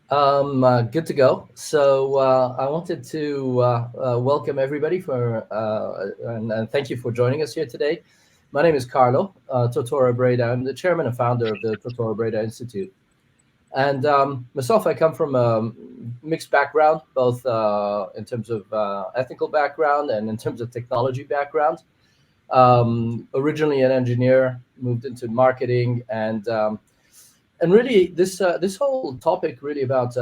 Good to go. So I wanted to welcome everybody and thank you for joining us here today. My name is Carlo Tortora Brayda. I'm the chairman and founder of the Tortora Brayda Institute. And myself, I come from a mixed background, both in terms of ethical background and in terms of technology background. Originally an engineer, moved into marketing, and really this whole topic really about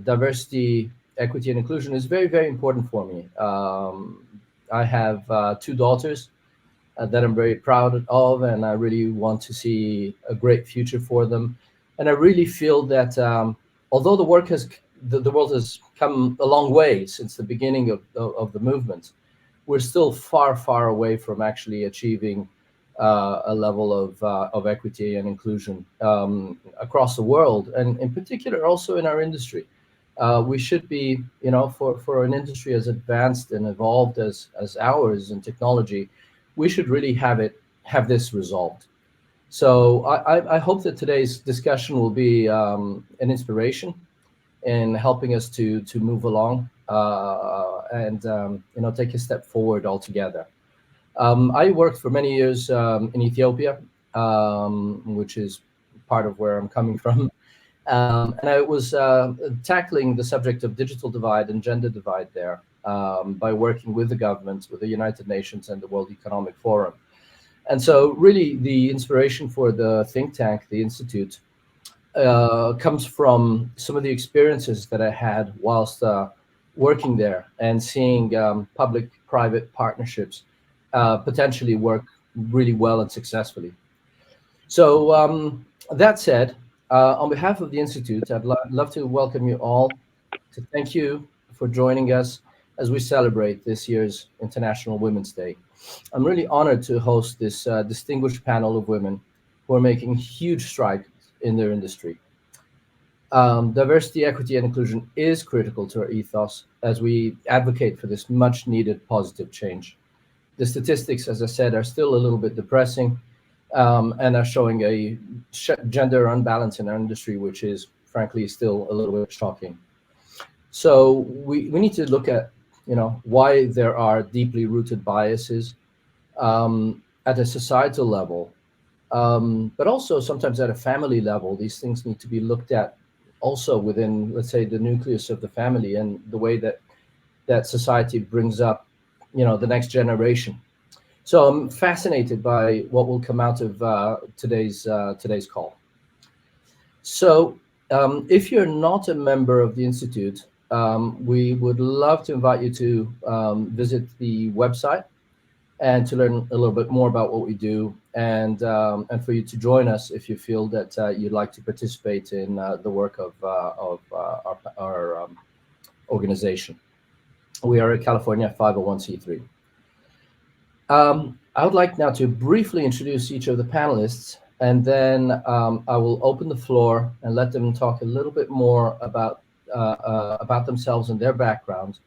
diversity, equity, and inclusion is very, very important for me. I have two daughters that I'm very proud of, and I really want to see a great future for them. And I really feel that although the world has come a long way since the beginning of the movement, we're still far, far away from actually achieving a level of equity and inclusion across the world, and in particular also in our industry. We should be, for an industry as advanced and evolved as ours in technology, we should really have this resolved. So I hope that today's discussion will be an inspiration in helping us to move along and take a step forward altogether. I worked for many years in Ethiopia, which is part of where I'm coming from. And I was tackling the subject of digital divide and gender divide there by working with the government, with the United Nations and the World Economic Forum. And so really the inspiration for the think tank, the Institute, comes from some of the experiences that I had whilst working there and seeing public-private partnerships potentially work really well and successfully. So that said, on behalf of the Institute, I'd love to welcome you all, to thank you for joining us as we celebrate this year's International Women's Day. I'm really honored to host this distinguished panel of women who are making huge strides in their industry. Diversity, equity, and inclusion is critical to our ethos as we advocate for this much needed positive change. The statistics, as I said, are still a little bit depressing and are showing a gender unbalance in our industry, which is frankly still a little bit shocking. So we need to look at why there are deeply rooted biases at a societal level, but also sometimes at a family level. These things need to be looked at also within, let's say, the nucleus of the family and the way that society brings up the next generation. So I'm fascinated by what will come out of today's call. So if you're not a member of the Institute, we would love to invite you to visit the website and to learn a little bit more about what we do, and for you to join us if you feel that you'd like to participate in the work of our organization. We are a California 501c3. I would like now to briefly introduce each of the panelists, and then I will open the floor and let them talk a little bit more about themselves and their background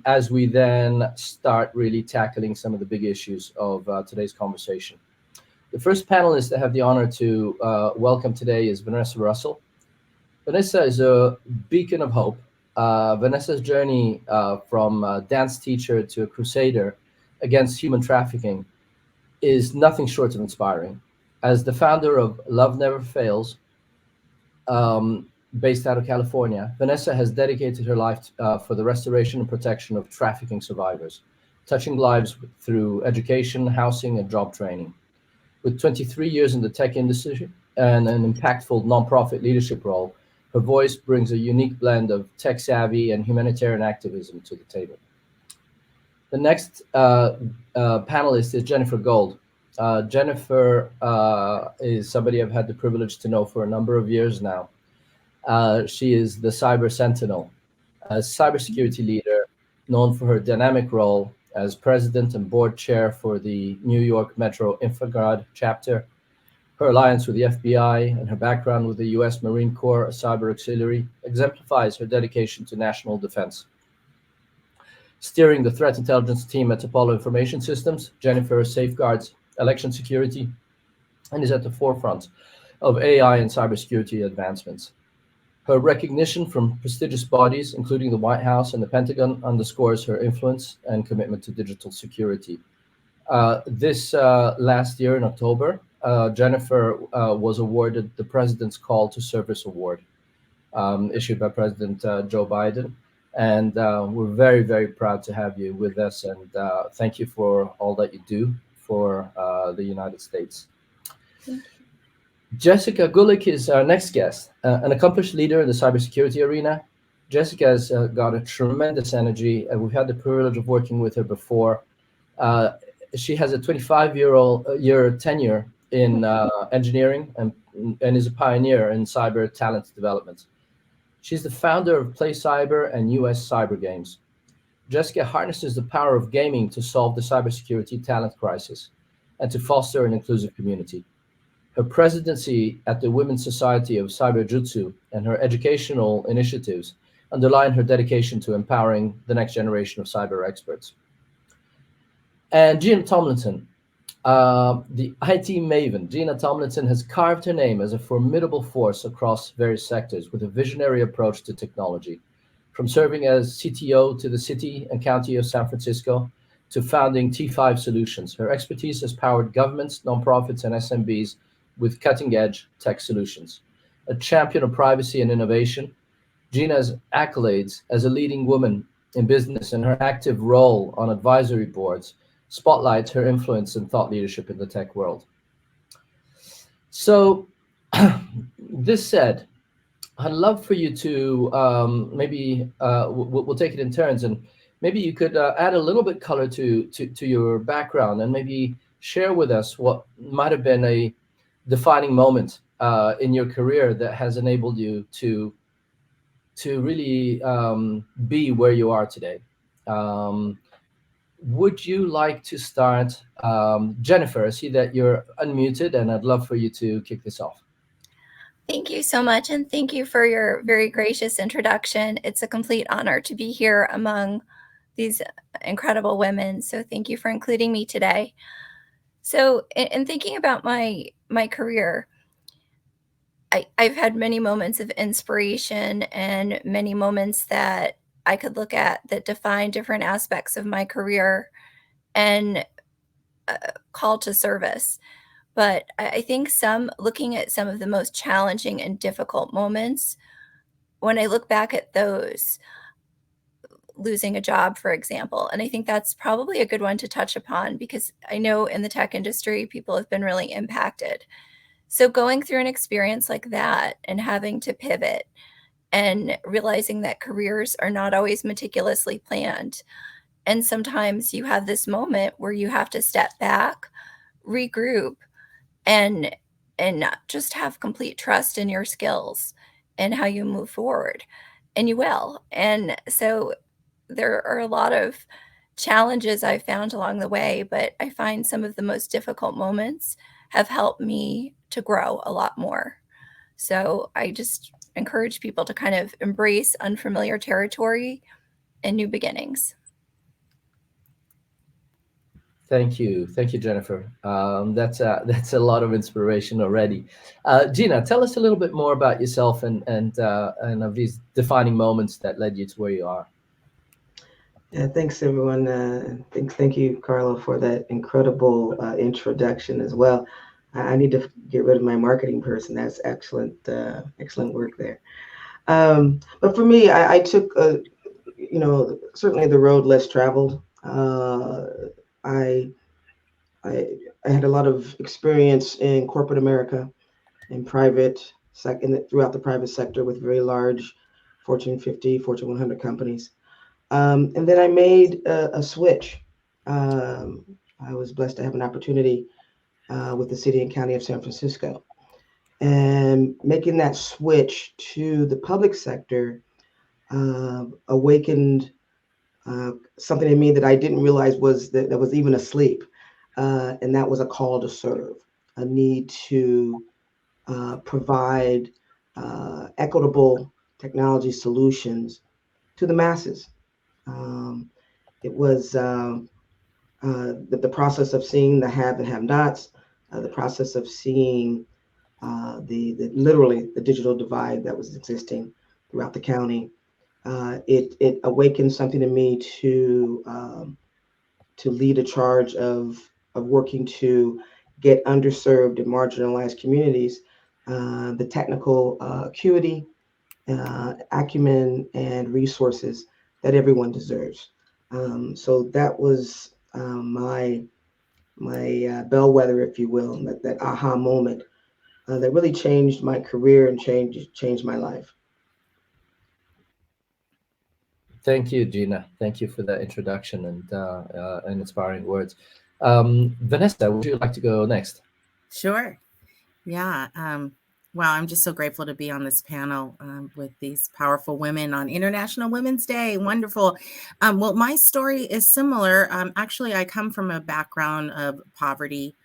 as we then start really tackling some of the big issues of today's conversation. The first panelist I have the honor to welcome today is Vanessa Russell. Vanessa is a beacon of hope. Vanessa's journey from a dance teacher to a crusader against human trafficking is nothing short of inspiring. As the founder of Love Never Fails, based out of California, Vanessa has dedicated her life for the restoration and protection of trafficking survivors, touching lives through education, housing, and job training. With 23 years in the tech industry and an impactful nonprofit leadership role, her voice brings a unique blend of tech savvy and humanitarian activism to the table. The next panelist is Jennifer Gold. Jennifer is somebody I've had the privilege to know for a number of years now. She is the Cyber Sentinel, a cybersecurity leader known for her dynamic role as president and board chair for the New York Metro Infraguard chapter. Her alliance with the FBI and her background with the U.S. Marine Corps Cyber Auxiliary exemplifies her dedication to national defense. Steering the threat intelligence team at Apollo Information Systems, Jennifer safeguards election security and is at the forefront of AI and cybersecurity advancements. Her recognition from prestigious bodies, including the White House and the Pentagon, underscores her influence and commitment to digital security. This last year in October, Jennifer was awarded the President's Call to Service Award, issued by President Joe Biden. And we're very, very proud to have you with us. And thank you for all that you do for the United States. Thank you. Jessica Gulick is our next guest, an accomplished leader in the cybersecurity arena. Jessica has got a tremendous energy, and we've had the privilege of working with her before. Uh, she has a 25-year tenure in engineering and is a pioneer in cyber talent development. She's the founder of Play Cyber and US Cyber Games. Jessica harnesses the power of gaming to solve the cybersecurity talent crisis and to foster an inclusive community. Her presidency at the Women's Society of Cyberjutsu and her educational initiatives underline her dedication to empowering the next generation of cyber experts. And Gina Tomlinson, the IT maven, Gina Tomlinson has carved her name as a formidable force across various sectors with a visionary approach to technology. From serving as CTO to the City and County of San Francisco to founding T5 Solutions, her expertise has powered governments, nonprofits, and SMBs with cutting-edge tech solutions. A champion of privacy and innovation, Gina's accolades as a leading woman in business and her active role on advisory boards spotlights her influence and thought leadership in the tech world. So, this said, I'd love for you to maybe we'll take it in turns, and maybe you could add a little bit color to your background, and maybe share with us what might have been a defining moment in your career that has enabled you to really be where you are today. Would you like to start, Jennifer? I see that you're unmuted, and I'd love for you to kick this off. Thank you so much, and thank you for your very gracious introduction. It's a complete honor to be here among these incredible women, so thank you for including me today. So in thinking about my career, I've had many moments of inspiration and many moments that I could look at that define different aspects of my career and call to service. But I think looking at some of the most challenging and difficult moments, when I look back at those, losing a job, for example, and I think that's probably a good one to touch upon because I know in the tech industry, people have been really impacted. So going through an experience like that and having to pivot and realizing that careers are not always meticulously planned. And sometimes you have this moment where you have to step back, regroup, and just have complete trust in your skills and how you move forward. And you will. And so there are a lot of challenges I've found along the way, but I find some of the most difficult moments have helped me to grow a lot more. So I just encourage people to kind of embrace unfamiliar territory and new beginnings. Thank you, Jennifer. That's a lot of inspiration already. Gina, tell us a little bit more about yourself and of these defining moments that led you to where you are. Yeah, thanks everyone. Thank you, Carlo, for that incredible introduction as well. I need to get rid of my marketing person. That's excellent, excellent work there. But for me, I took, certainly the road less traveled. I had a lot of experience in corporate America, in throughout the private sector with very large Fortune 50, Fortune 100 companies. And then I made a switch. I was blessed to have an opportunity with the City and County of San Francisco. And making that switch to the public sector awakened something in me that I didn't realize that was even asleep. And that was a call to serve, a need to provide equitable technology solutions to the masses. It was the process of seeing the have and have-nots, the process of seeing literally the digital divide that was existing throughout the county. It awakened something in me to lead a charge of working to get underserved and marginalized communities the technical acuity, acumen, and resources that everyone deserves. So that was my bellwether, if you will, that aha moment that really changed my career and changed my life. Thank you, Gina. Thank you for that introduction and inspiring words. Vanessa, would you like to go next? Sure. Yeah. Wow. I'm just so grateful to be on this panel with these powerful women on International Women's Day. Wonderful. Well, my story is similar. Actually, I come from a background of poverty,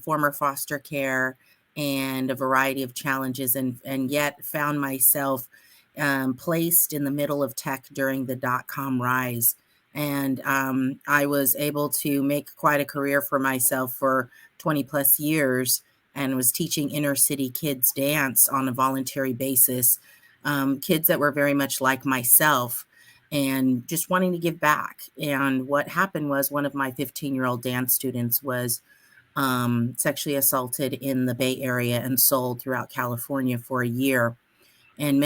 former foster care, and a variety of challenges, and yet found myself placed in the middle of tech during the dot-com rise. And I was able to make quite a career for myself for 20 plus years, and was teaching inner city kids dance on a voluntary basis, kids that were very much like myself and just wanting to give back. And what happened was one of my 15-year-old dance students was sexually assaulted in the Bay Area and sold throughout California for a year. And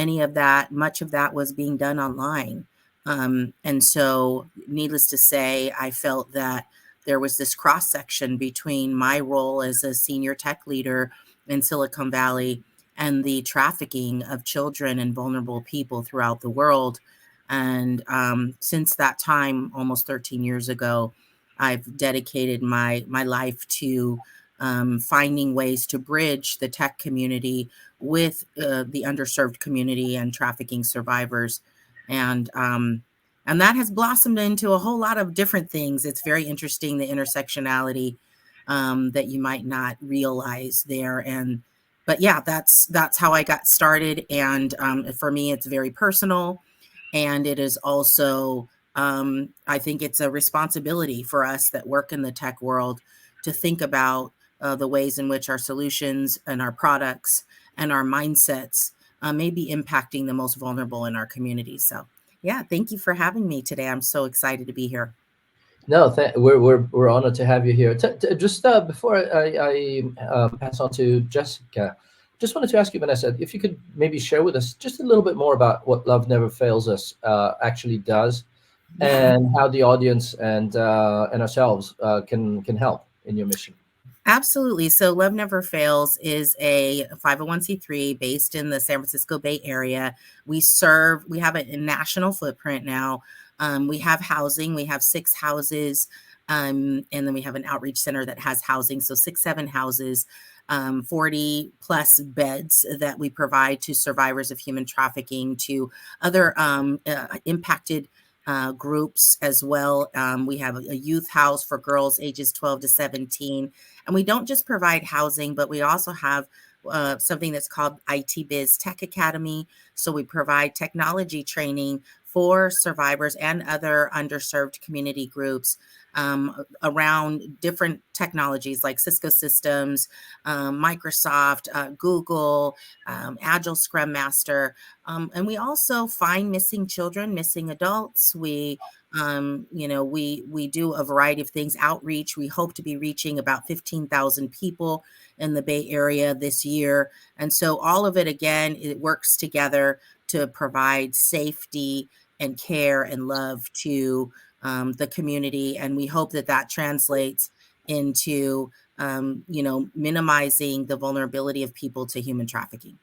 much of that was being done online. And so needless to say, I felt that there was this cross section between my role as a senior tech leader in Silicon Valley and the trafficking of children and vulnerable people throughout the world. And since that time, almost 13 years ago, I've dedicated my life to finding ways to bridge the tech community with the underserved community and trafficking survivors. And that has blossomed into a whole lot of different things. It's very interesting, the intersectionality that you might not realize there. But yeah, that's how I got started. And for me, it's very personal. And it is also, I think it's a responsibility for us that work in the tech world to think about the ways in which our solutions and our products and our mindsets may be impacting the most vulnerable in our community. So yeah, thank you for having me today. I'm so excited to be here. No, we're honored to have you here. Just before I pass on to Jessica, just wanted to ask you, Vanessa, if you could maybe share with us just a little bit more about what Love Never Fails Us actually does, and how the audience and ourselves can help in your mission. Absolutely. So Love Never Fails is a 501c3 based in the San Francisco Bay Area. We have a national footprint now. We have housing. We have 6 houses. And then we have an outreach center that has housing. So 6-7 houses, 40 plus beds that we provide to survivors of human trafficking, to other impacted groups as well. We have a youth house for girls ages 12 to 17. And we don't just provide housing, but we also have something that's called IT Biz Tech Academy. So we provide technology training for survivors and other underserved community groups around different technologies like Cisco systems, Microsoft, Google, Agile Scrum Master. And we also find missing children, missing adults. We do a variety of things, outreach. We hope to be reaching about 15,000 people in the Bay Area this year. And so all of it, again, it works together to provide safety and care and love to the community. And we hope that translates into, minimizing the vulnerability of people to human trafficking.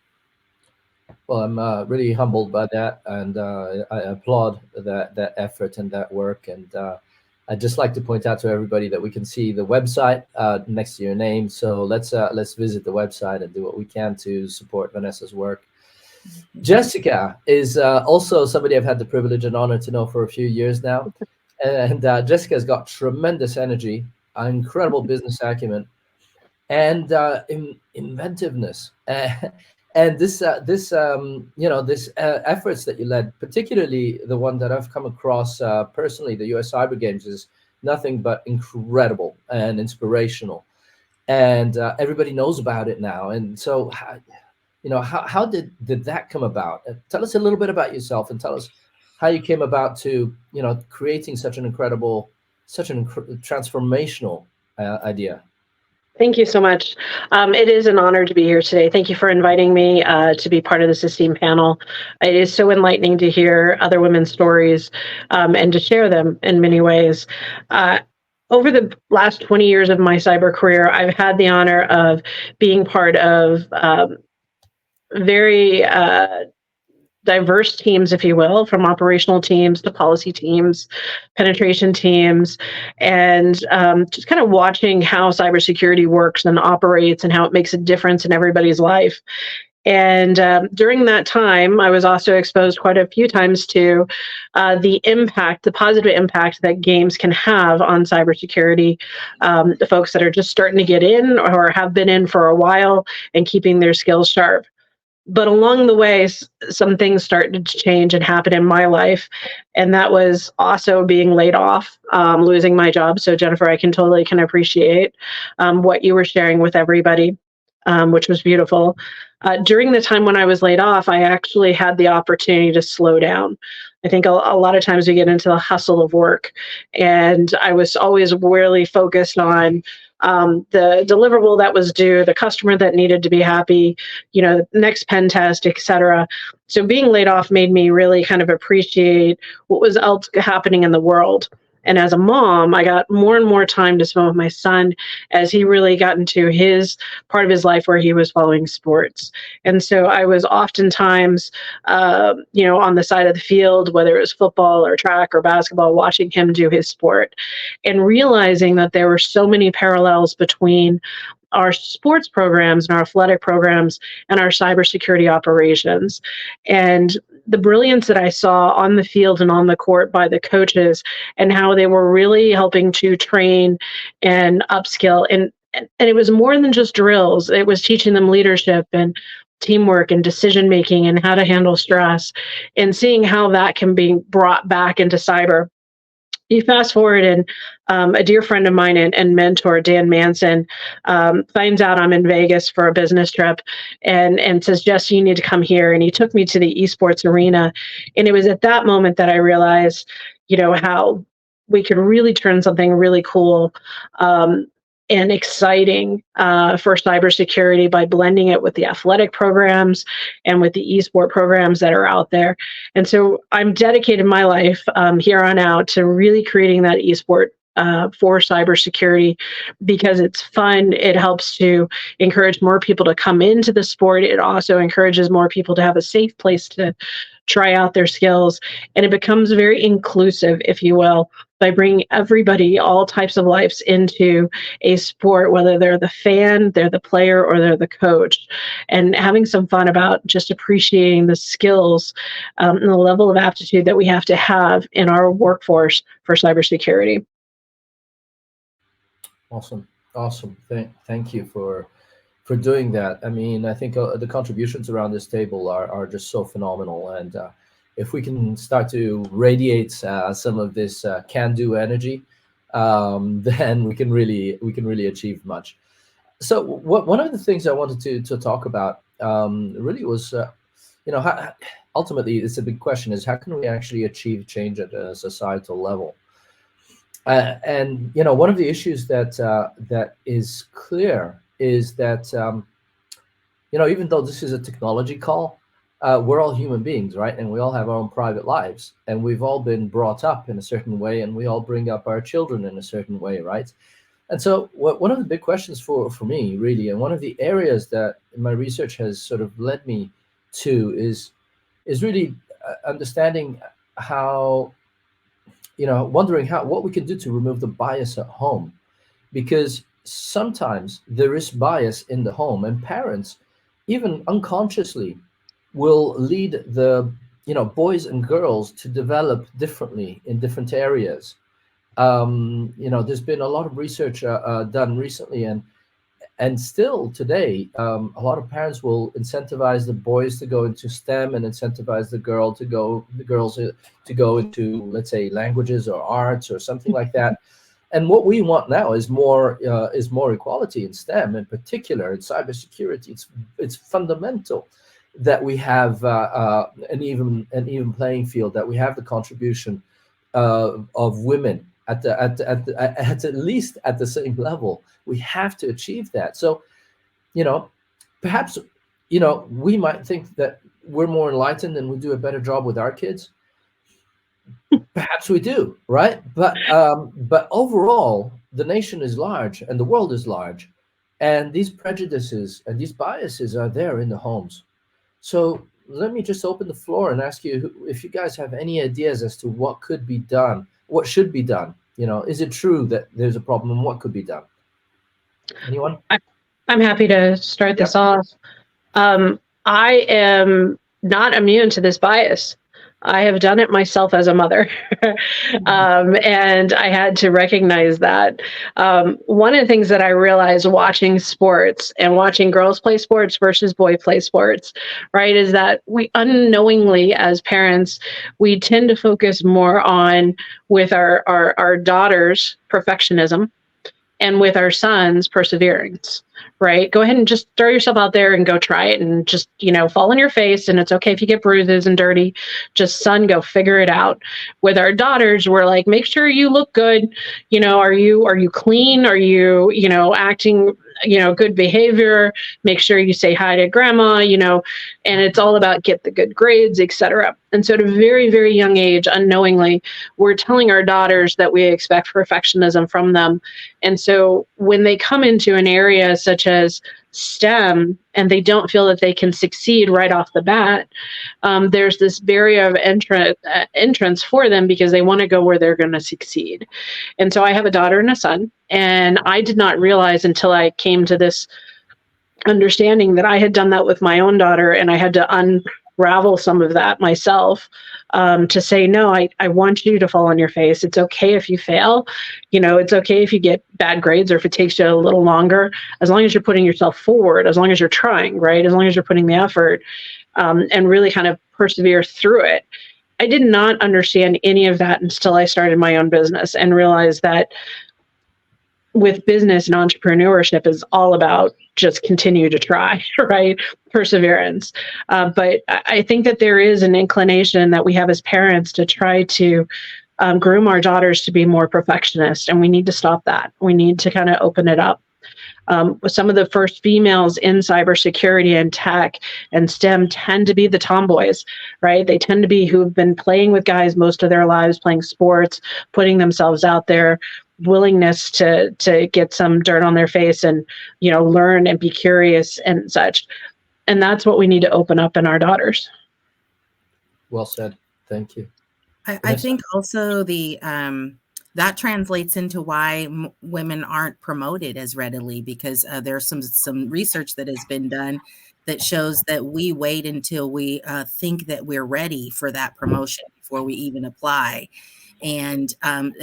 Well, I'm really humbled by that, and I applaud that effort and that work. And I'd just like to point out to everybody that we can see the website next to your name. So let's visit the website and do what we can to support Vanessa's work. Jessica is also somebody I've had the privilege and honor to know for a few years now. And Jessica's got tremendous energy, incredible business acumen, and inventiveness. And this efforts that you led, particularly the one that I've come across personally, the US Cyber Games, is nothing but incredible and inspirational. and everybody knows about it now. And so, how did that come about? Tell us a little bit about yourself, and tell us how you came about to creating such an incredible, transformational idea. Thank you so much. It is an honor to be here today. Thank you for inviting me to be part of this esteemed panel. It is so enlightening to hear other women's stories and to share them in many ways. Over the last 20 years of my cyber career, I've had the honor of being part of very diverse teams, if you will, from operational teams to policy teams, penetration teams, and just kind of watching how cybersecurity works and operates and how it makes a difference in everybody's life. And during that time, I was also exposed quite a few times to the positive impact that games can have on cybersecurity. The folks that are just starting to get in or have been in for a while and keeping their skills sharp. But along the way, some things started to change and happen in my life. And that was also being laid off, losing my job. So Jennifer, I can appreciate what you were sharing with everybody, which was beautiful. During the time when I was laid off, I actually had the opportunity to slow down. I think a lot of times we get into the hustle of work, and I was always really focused on the deliverable that was due, the customer that needed to be happy, next pen test, et cetera. So being laid off made me really kind of appreciate what was else happening in the world. And as a mom, I got more and more time to spend with my son as he really got into his part of his life where he was following sports. And so I was oftentimes, on the side of the field, whether it was football or track or basketball, watching him do his sport and realizing that there were so many parallels between our sports programs and our athletic programs and our cybersecurity operations. And the brilliance that I saw on the field and on the court by the coaches and how they were really helping to train and upskill. And it was more than just drills. It was teaching them leadership and teamwork and decision making and how to handle stress, and seeing how that can be brought back into cyber. You fast forward, and a dear friend of mine and mentor, Dan Manson, finds out I'm in Vegas for a business trip and says, Jess, you need to come here. And he took me to the esports arena. And it was at that moment that I realized, how we could really turn something really cool and exciting for cybersecurity by blending it with the athletic programs and with the esport programs that are out there. And so I'm dedicated my life here on out to really creating that esport for cybersecurity, because it's fun. It helps to encourage more people to come into the sport. It also encourages more people to have a safe place to try out their skills. And it becomes very inclusive, if you will, by bringing everybody, all types of lives into a sport, whether they're the fan, they're the player, or they're the coach, and having some fun about just appreciating the skills and the level of aptitude that we have to have in our workforce for cybersecurity. Awesome. Thank you for doing that. I mean, I think the contributions around this table are just so phenomenal. And if we can start to radiate some of this can-do energy, then we can really achieve much. So one of the things I wanted to talk about really was, ultimately, it's a big question: is how can we actually achieve change at a societal level? And one of the issues that is clear is that even though this is a technology call, we're all human beings, right? And we all have our own private lives, and we've all been brought up in a certain way, and we all bring up our children in a certain way, right? And so one of the big questions for me, really, and one of the areas that my research has sort of led me to is really understanding how, wondering what we can do to remove the bias at home, because sometimes there is bias in the home, and parents, even unconsciously, will lead the boys and girls to develop differently in different areas. There's been a lot of research done recently, and still today, a lot of parents will incentivize the boys to go into STEM and incentivize the girls to go into, let's say, languages or arts or something like that. And what we want now is more equality in STEM, in particular in cybersecurity. It's fundamental that we have an even playing field, that we have the contribution of women at least at the same level. We have to achieve that. So, perhaps, we might think that we're more enlightened and we do a better job with our kids. Perhaps we do, right? But overall, the nation is large and the world is large, and these prejudices and these biases are there in the homes. So let me just open the floor and ask you if you guys have any ideas as to what could be done, what should be done. Is it true that there's a problem, and what could be done? Anyone? I'm happy to start this off. I am not immune to this bias. I have done it myself as a mother, and I had to recognize that. One of the things that I realized watching sports and watching girls play sports versus boys play sports, right, is that we unknowingly, as parents, we tend to focus more on, with our daughters, perfectionism, and with our sons, perseverance, right? Go ahead and just throw yourself out there and go try it, and just, fall on your face. And it's okay if you get bruises and dirty. Just, son, go figure it out. With our daughters, we're like, make sure you look good. Are you clean? Are you, acting, good behavior? Make sure you say hi to grandma, and it's all about get the good grades, etc. And so at a very, very young age, unknowingly, we're telling our daughters that we expect perfectionism from them. And so when they come into an area such as STEM and they don't feel that they can succeed right off the bat, there's this barrier of entrance for them, because they want to go where they're going to succeed. And so I have a daughter and a son, and I did not realize until I came to this understanding that I had done that with my own daughter, and I had to unravel some of that myself, to say, no, I want you to fall on your face. It's okay if you fail. It's okay if you get bad grades, or if it takes you a little longer, as long as you're putting yourself forward, as long as you're trying, right? As long as you're putting the effort, and really kind of persevere through it. I did not understand any of that until I started my own business and realized that with business and entrepreneurship is all about just continue to try, right? Perseverance. But I think that there is an inclination that we have as parents to try to groom our daughters to be more perfectionist, and we need to stop that. We need to kind of open it up. Some of the first females in cybersecurity and tech and STEM tend to be the tomboys, right? They tend to be who've been playing with guys most of their lives, playing sports, putting themselves out there, willingness to get some dirt on their face and, learn and be curious and such. And that's what we need to open up in our daughters. Well said. Thank you. I think also that translates into why women aren't promoted as readily, because there's some research that has been done that shows that we wait until we think that we're ready for that promotion before we even apply. And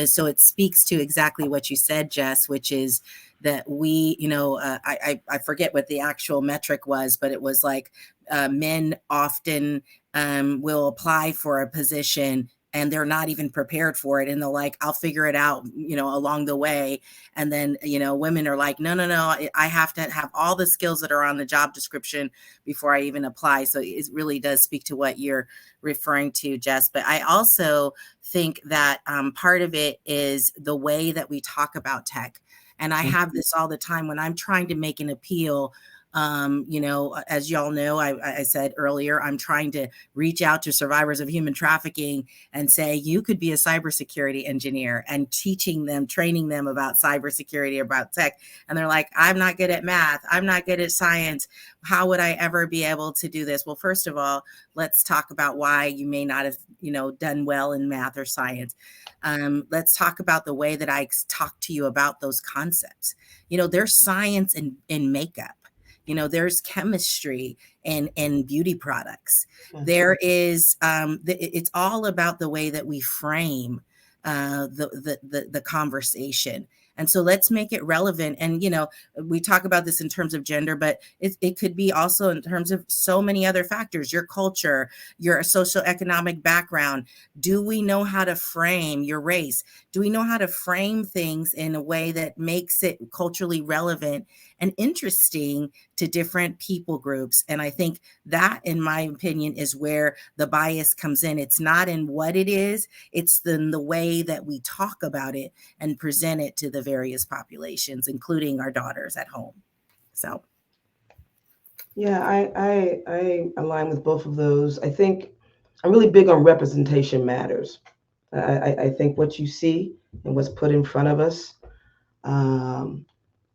so it speaks to exactly what you said, Jess, which is that we, I forget what the actual metric was, but it was like men often will apply for a position and they're not even prepared for it. And they're like, I'll figure it out, along the way. And then, women are like, no, I have to have all the skills that are on the job description before I even apply. So it really does speak to what you're referring to, Jess. But I also think that part of it is the way that we talk about tech. And I have this all the time when I'm trying to make an appeal. As y'all know, I said earlier, I'm trying to reach out to survivors of human trafficking and say, you could be a cybersecurity engineer, and teaching them, training them about cybersecurity, about tech. And they're like, I'm not good at math. I'm not good at science. How would I ever be able to do this? Well, first of all, let's talk about why you may not have, done well in math or science. Let's talk about the way that I talk to you about those concepts. There's science in makeup. There's chemistry and beauty products. There is, it's all about the way that we frame the conversation. And so let's make it relevant. And, we talk about this in terms of gender, but it could be also in terms of so many other factors, your culture, your socioeconomic background. Do we know how to frame your race? Do we know how to frame things in a way that makes it culturally relevant and interesting to different people groups? And I think that, in my opinion, is where the bias comes in. It's not in what it is, it's in the way that we talk about it and present it to the various populations, including our daughters at home. So. Yeah, I align with both of those. I think I'm really big on representation matters. I think what you see and what's put in front of us,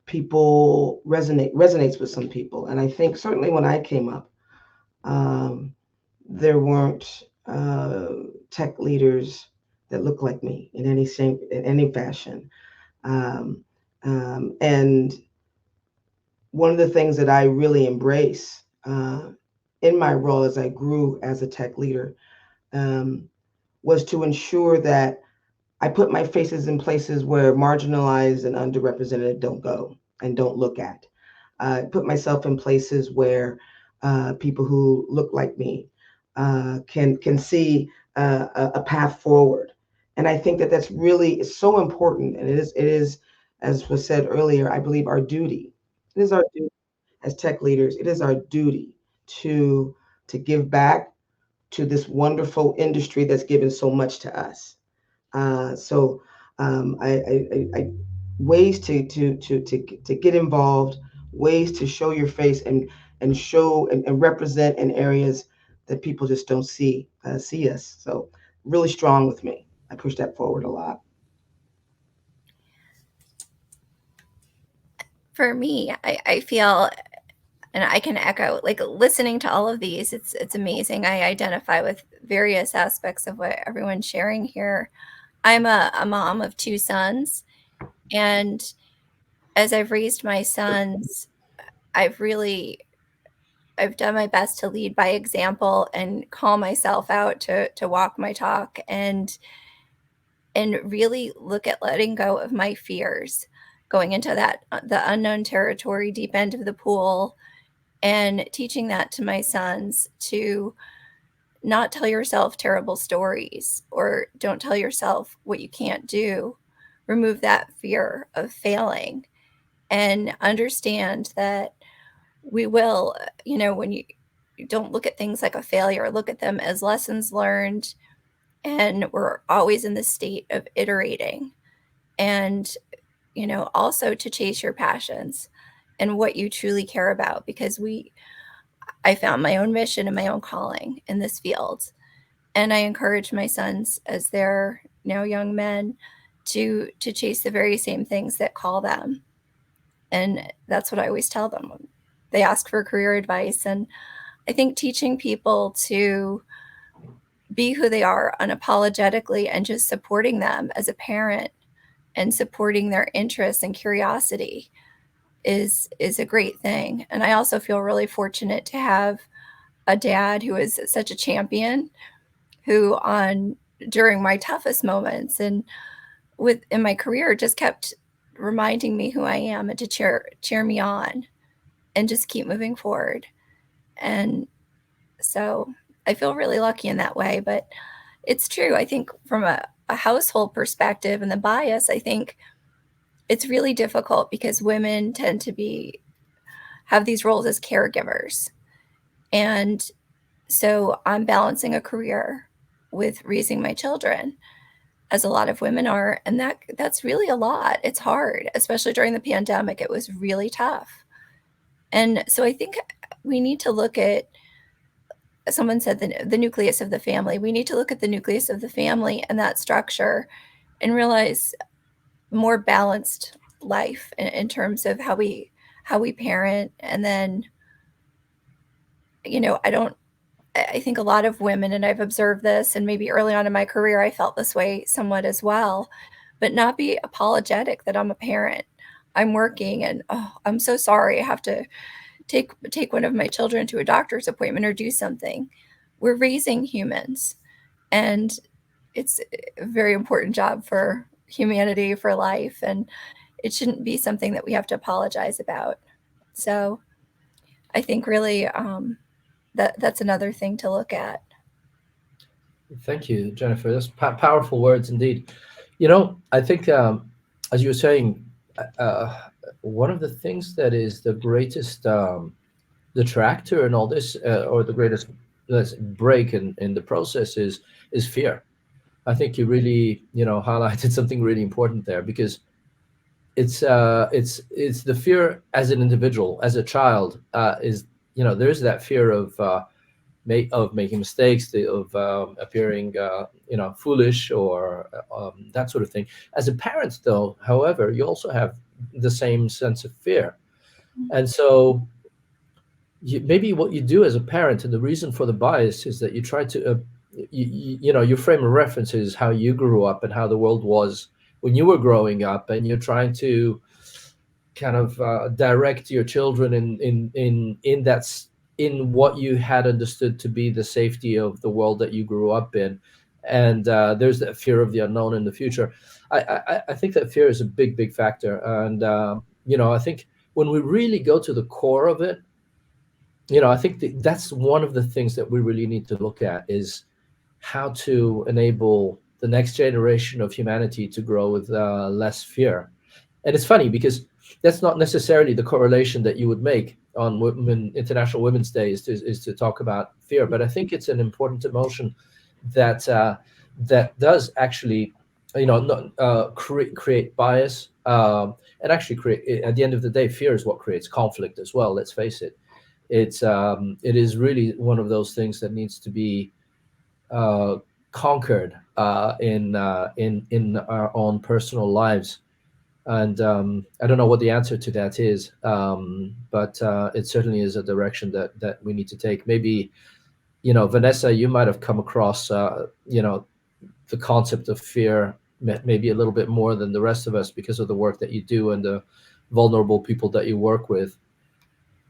people resonates with some people. And I think certainly when I came up, there weren't tech leaders that looked like me in any fashion. And one of the things that I really embrace in my role as I grew as a tech leader was to ensure that I put my faces in places where marginalized and underrepresented don't go and don't look at. I put myself in places where people who look like me can see a path forward. And I think that that's really so important. And it is, as was said earlier, I believe our duty. It is our duty as tech leaders. It is our duty to give back to this wonderful industry that's given so much to us. So ways to get involved, ways to show your face and show and represent in areas that people just don't see us. So really strong with me. I push that forward a lot. For me, I feel, and I can echo, like listening to all of these, it's amazing. I identify with various aspects of what everyone's sharing here. I'm a mom of 2 sons, and as I've raised my sons, I've done my best to lead by example and call myself out to walk my talk and really look at letting go of my fears, going into the unknown territory, deep end of the pool, and teaching that to my sons to not tell yourself terrible stories or don't tell yourself what you can't do. Remove that fear of failing and understand that we will, when you don't look at things like a failure, look at them as lessons learned. And we're always in the state of iterating and, also to chase your passions and what you truly care about, because I found my own mission and my own calling in this field. And I encourage my sons, as they're now young men, to chase the very same things that call them. And that's what I always tell them when they ask for career advice. And I think teaching people to be who they are unapologetically and just supporting them as a parent and supporting their interests and curiosity is a great thing. And I also feel really fortunate to have a dad who is such a champion, who during my toughest moments and in my career just kept reminding me who I am and to cheer me on and just keep moving forward. And so I feel really lucky in that way. But it's true. I think from a household perspective and the bias, I think it's really difficult because women tend to have these roles as caregivers. And so I'm balancing a career with raising my children, as a lot of women are. And that's really a lot. It's hard, especially during the pandemic. It was really tough. And so I think we need to look at, someone said the nucleus of the family. We need to look at the nucleus of the family and that structure and realize more balanced life in terms of how we parent. And then, I think a lot of women, and I've observed this, and maybe early on in my career, I felt this way somewhat as well, but not be apologetic that I'm a parent. I'm working and, I'm so sorry. I have to take one of my children to a doctor's appointment or do something. We're raising humans, and it's a very important job for humanity, for life. And it shouldn't be something that we have to apologize about. So I think really that's another thing to look at. Thank you, Jennifer. That's powerful words indeed. I think, as you were saying, one of the things that is the greatest detractor in all this, or the greatest break in the process is fear. I think you really, highlighted something really important there, because it's the fear as an individual, as a child, is, there's that fear of making mistakes, of appearing, foolish, or that sort of thing. As a parent, though, however, you also have the same sense of fear, and so maybe what you do as a parent, and the reason for the bias, is that you try to, your frame of reference is how you grew up and how the world was when you were growing up, and you're trying to kind of direct your children in what you had understood to be the safety of the world that you grew up in, and there's that fear of the unknown in the future. I think that fear is a big factor, and I think when we really go to the core of it, I think that's one of the things that we really need to look at, is how to enable the next generation of humanity to grow with less fear. And it's funny, because that's not necessarily the correlation that you would make on International Women's Day, is to talk about fear. But I think it's an important emotion that that does actually, create bias, and actually create. At the end of the day, fear is what creates conflict as well. Let's face it. It is really one of those things that needs to be conquered in our own personal lives. And I don't know what the answer to that is, but it certainly is a direction that we need to take. Maybe, Vanessa, you might have come across, the concept of fear maybe a little bit more than the rest of us, because of the work that you do and the vulnerable people that you work with.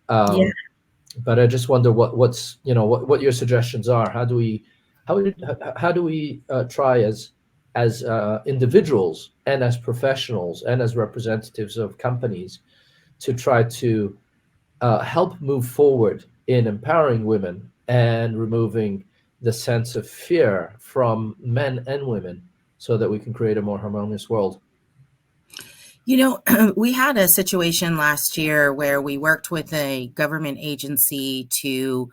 Yeah. But I just wonder what your suggestions are. How do we try as individuals, and as professionals, and as representatives of companies, to try to help move forward in empowering women and removing the sense of fear from men and women, so that we can create a more harmonious world? We had a situation last year where we worked with a government agency to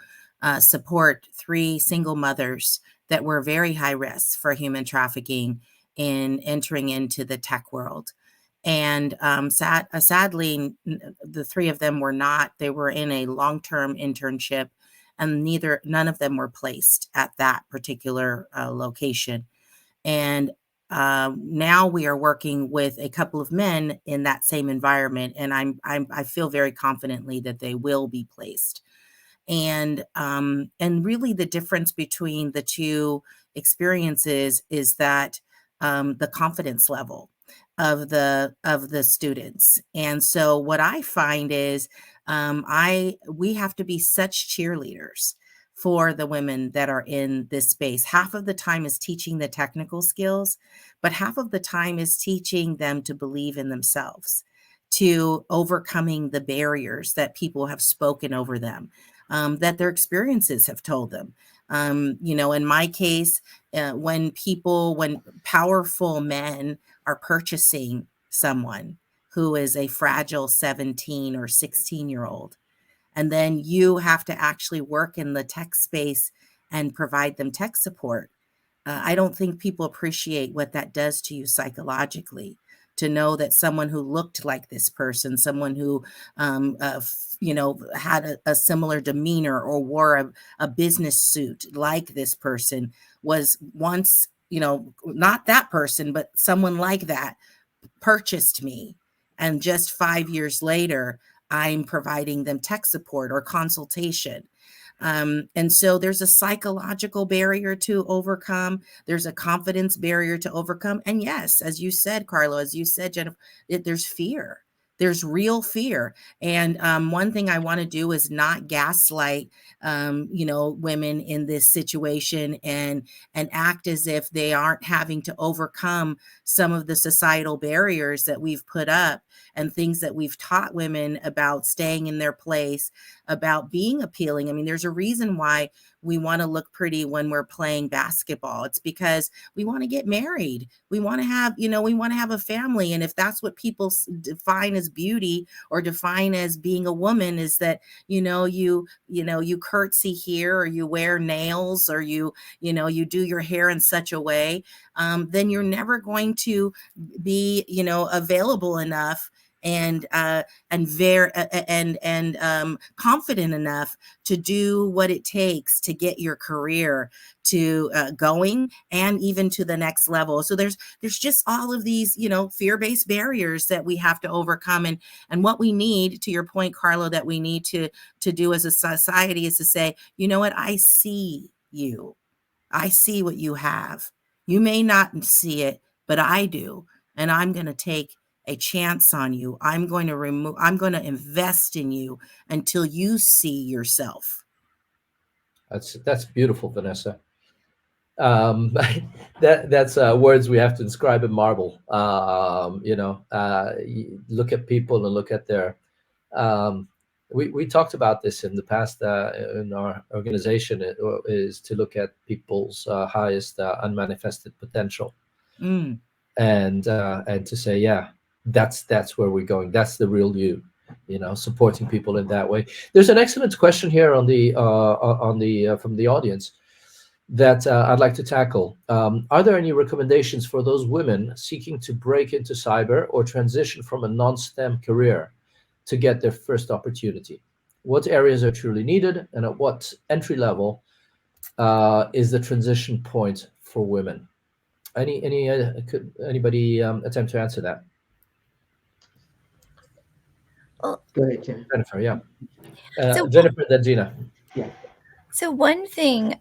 support 3 single mothers that were very high risk for human trafficking in entering into the tech world. And sadly, the 3 of them were not. They were in a long-term internship, and none of them were placed at that particular location. And now we are working with a couple of men in that same environment, and I feel very confidently that they will be placed. And really, the difference between the 2 experiences is that the confidence level of the students. And so what I find is we have to be such cheerleaders for the women that are in this space. Half of the time is teaching the technical skills, but half of the time is teaching them to believe in themselves, to overcoming the barriers that people have spoken over them, that their experiences have told them. In my case, when powerful men are purchasing someone who is a fragile 17 or 16-year-old, and then you have to actually work in the tech space and provide them tech support. I don't think people appreciate what that does to you psychologically, to know that someone who looked like this person, someone who, had a similar demeanor or wore a business suit like this person, was once, not that person, but someone like that purchased me. And just 5 years later, I'm providing them tech support or consultation. And so there's a psychological barrier to overcome. There's a confidence barrier to overcome. And yes, as you said, Carlo, as you said, Jennifer, there's fear. there's real fear. And one thing I want to do is not gaslight, women in this situation and act as if they aren't having to overcome some of the societal barriers that we've put up and things that we've taught women about staying in their place, about being appealing. I mean, there's a reason why we want to look pretty when we're playing basketball. It's because we want to get married. We want to have, we want to have a family. And if that's what people define as beauty or define as being a woman, is that, you curtsy here, or you wear nails, or you do your hair in such a way, then you're never going to be, available enough and confident enough to do what it takes to get your career to going and even to the next level. So there's just all of these, fear-based barriers that we have to overcome. And what we need, to your point, Carlo, that we need to do as a society is to say, you know what, I see you. I see what you have. You may not see it, but I do. And I'm going to take a chance on you. I'm going to invest in you until you see yourself. That's beautiful, Vanessa. That's words we have to inscribe in marble. Look at people and look at their. We talked about this in the past in our organization. Is to look at people's highest unmanifested potential, and to say, yeah, that's where we're going. That's the real you. Supporting people in that way. There's an excellent question here on the from the audience that I'd like to tackle. Are there any recommendations for those women seeking to break into cyber or transition from a non-STEM career to get their first opportunity? What areas are truly needed, and at what entry level is the transition point for women? Could anybody attempt to answer that? Go ahead, Jen. Jennifer, yeah. Jennifer, then Gina. Yeah. So one thing,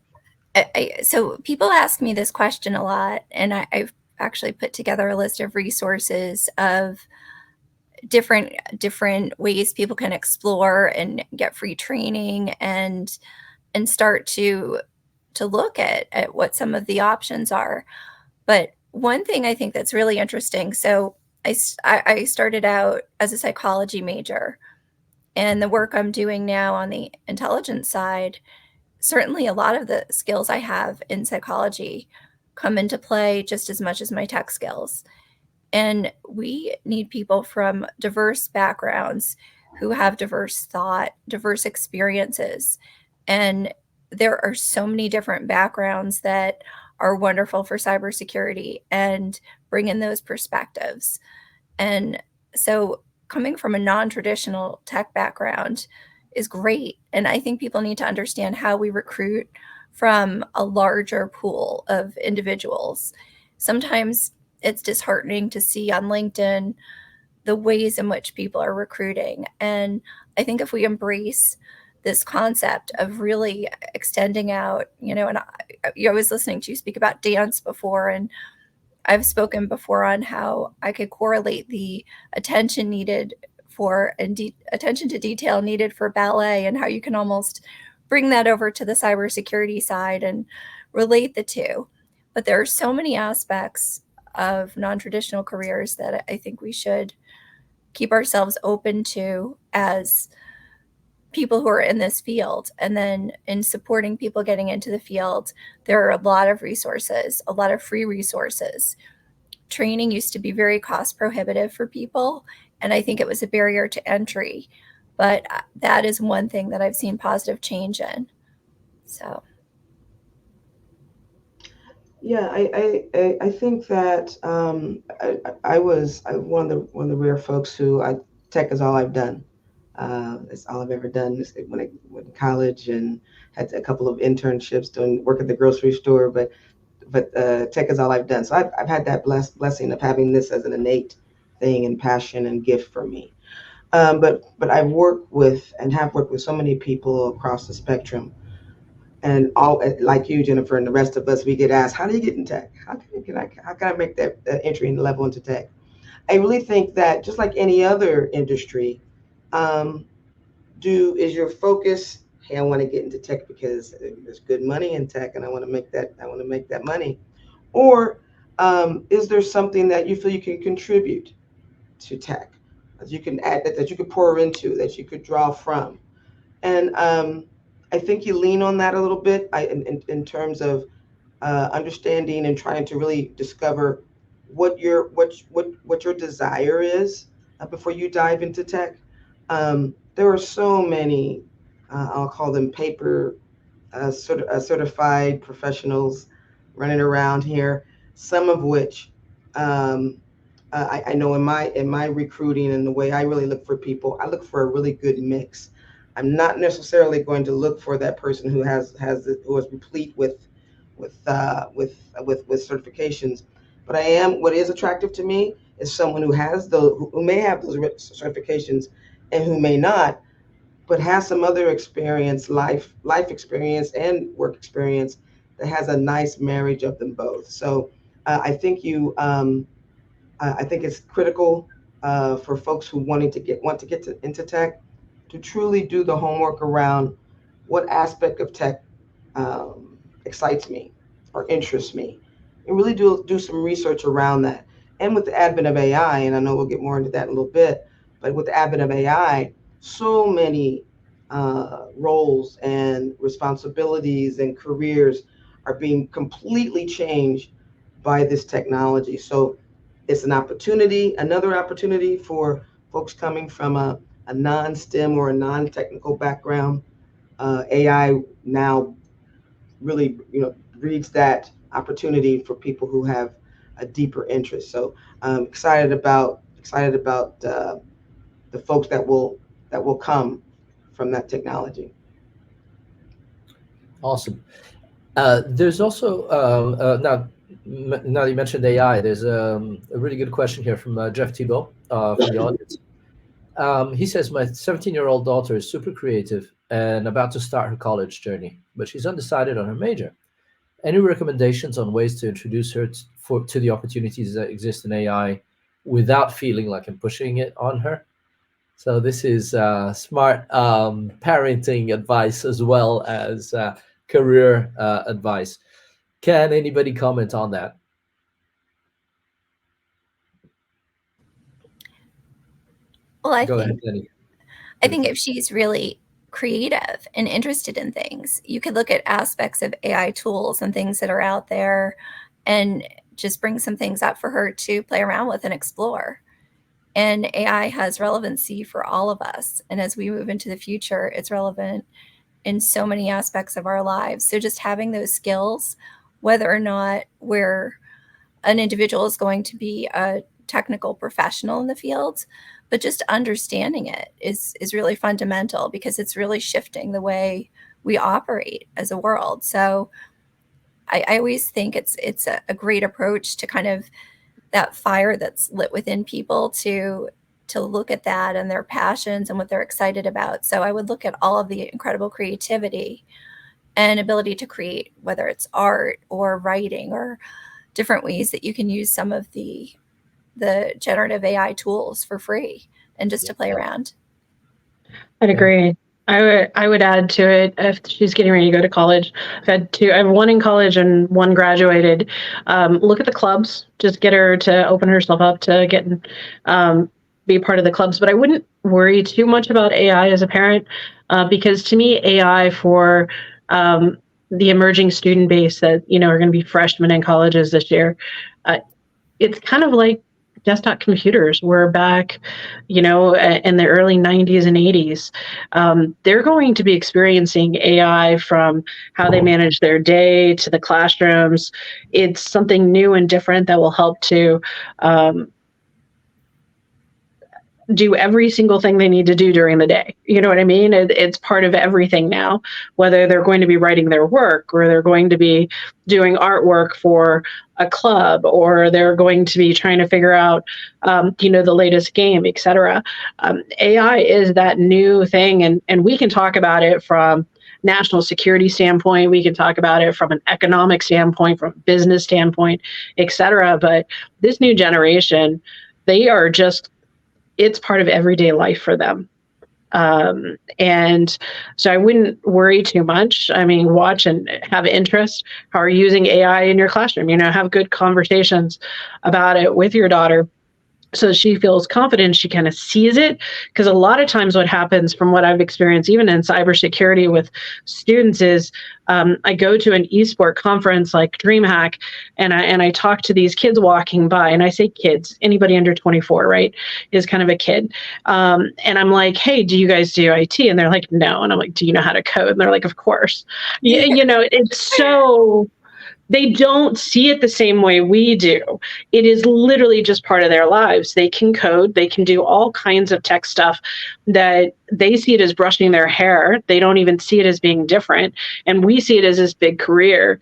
so people ask me this question a lot, and I've actually put together a list of resources of different ways people can explore and get free training and start to look at what some of the options are. But one thing I think that's really interesting, so I started out as a psychology major, and the work I'm doing now on the intelligence side, certainly a lot of the skills I have in psychology come into play just as much as my tech skills. And we need people from diverse backgrounds who have diverse thought, diverse experiences. And there are so many different backgrounds that are wonderful for cybersecurity and bring in those perspectives. And so coming from a non-traditional tech background is great. And I think people need to understand how we recruit from a larger pool of individuals. Sometimes it's disheartening to see on LinkedIn the ways in which people are recruiting. And I think if we embrace this concept of really extending out, and I was listening to you speak about dance before, and I've spoken before on how I could correlate the attention needed for attention to detail needed for ballet, and how you can almost bring that over to the cybersecurity side and relate the two. But there are so many aspects of non-traditional careers that I think we should keep ourselves open to as people who are in this field. And then in supporting people getting into the field, there are a lot of resources, a lot of free resources. Training used to be very cost prohibitive for people, and I think it was a barrier to entry. But that is one thing that I've seen positive change in. So. Yeah, I think that I was one of the rare folks who tech is all I've done. It's all I've ever done. When I went to college and had a couple of internships doing work at the grocery store, but tech is all I've done. So I've had that blessing of having this as an innate thing and passion and gift for me. But I've worked with and have worked with so many people across the spectrum. And all like you, Jennifer, and the rest of us, we get asked, how do you get in tech? How can I make that entry level into tech? I really think that just like any other industry, is your focus, hey, I want to get into tech because there's good money in tech and I want to make that money, or is there something that you feel you can contribute to tech, that you can add, that you could pour into, that you could draw from? And I think you lean on that a little bit in terms of understanding and trying to really discover what your desire is before you dive into tech. There are so many, I'll call them paper certified professionals running around here. Some of which I know in my recruiting and the way I really look for people, I look for a really good mix. I'm not necessarily going to look for that person who who is replete with certifications, but what is attractive to me is someone who may have those certifications and who may not, but has some other experience, life experience and work experience that has a nice marriage of them both. So I think I think it's critical for folks who want to get into tech to truly do the homework around what aspect of tech excites me or interests me, and really do some research around that. And with the advent of AI, and I know we'll get more into that in a little bit, but with the advent of AI, so many roles and responsibilities and careers are being completely changed by this technology. So it's another opportunity for folks coming from a non-STEM or a non-technical background. AI now really, breeds that opportunity for people who have a deeper interest. So I'm excited about the folks that will come from that technology. Awesome. There's also now you mentioned AI. There's a really good question here from Jeff Thibault from the audience. He says, my 17-year-old daughter is super creative and about to start her college journey, but she's undecided on her major. Any recommendations on ways to introduce her to the opportunities that exist in AI without feeling like I'm pushing it on her? So this is smart parenting advice as well as career advice. Can anybody comment on that? Well, Go ahead, Jenny. I think if she's really creative and interested in things, you could look at aspects of AI tools and things that are out there and just bring some things up for her to play around with and explore. And AI has relevancy for all of us. And as we move into the future, it's relevant in so many aspects of our lives. So just having those skills, whether or not an individual is going to be a technical professional in the field, but just understanding it is really fundamental, because it's really shifting the way we operate as a world. So I always think it's a great approach to kind of that fire that's lit within people to look at that and their passions and what they're excited about. So I would look at all of the incredible creativity and ability to create, whether it's art or writing or different ways that you can use some of the generative AI tools for free and just to play around. I'd agree. I would add to it, if she's getting ready to go to college. I have one in college and one graduated. Look at the clubs. Just get her to open herself up to getting be part of the clubs. But I wouldn't worry too much about AI as a parent, because to me, AI for the emerging student base that are going to be freshmen in colleges this year, it's kind of like desktop computers were back, in the early 90s and 80s. They're going to be experiencing AI from how they manage their day to the classrooms. It's something new and different that will help to do every single thing they need to do during the day. You know what I mean? It's part of everything now, whether they're going to be writing their work or they're going to be doing artwork for a club, or they're going to be trying to figure out, the latest game, et cetera. AI is that new thing. And we can talk about it from national security standpoint. We can talk about it from an economic standpoint, from a business standpoint, et cetera. But this new generation, they are just, it's part of everyday life for them. And so I wouldn't worry too much. I mean, watch and have interest. How are you using AI in your classroom? Have good conversations about it with your daughter, so she feels confident, she kind of sees it. Because a lot of times what happens, from what I've experienced, even in cybersecurity with students, is I go to an esport conference like DreamHack, and I talk to these kids walking by, and I say kids, anybody under 24, right, is kind of a kid. And I'm like, hey, do you guys do IT? And they're like, no. And I'm like, do you know how to code? And they're like, of course. It's so, they don't see it the same way we do. It is literally just part of their lives. They can code, they can do all kinds of tech stuff that they see it as brushing their hair. They don't even see it as being different. And we see it as this big career.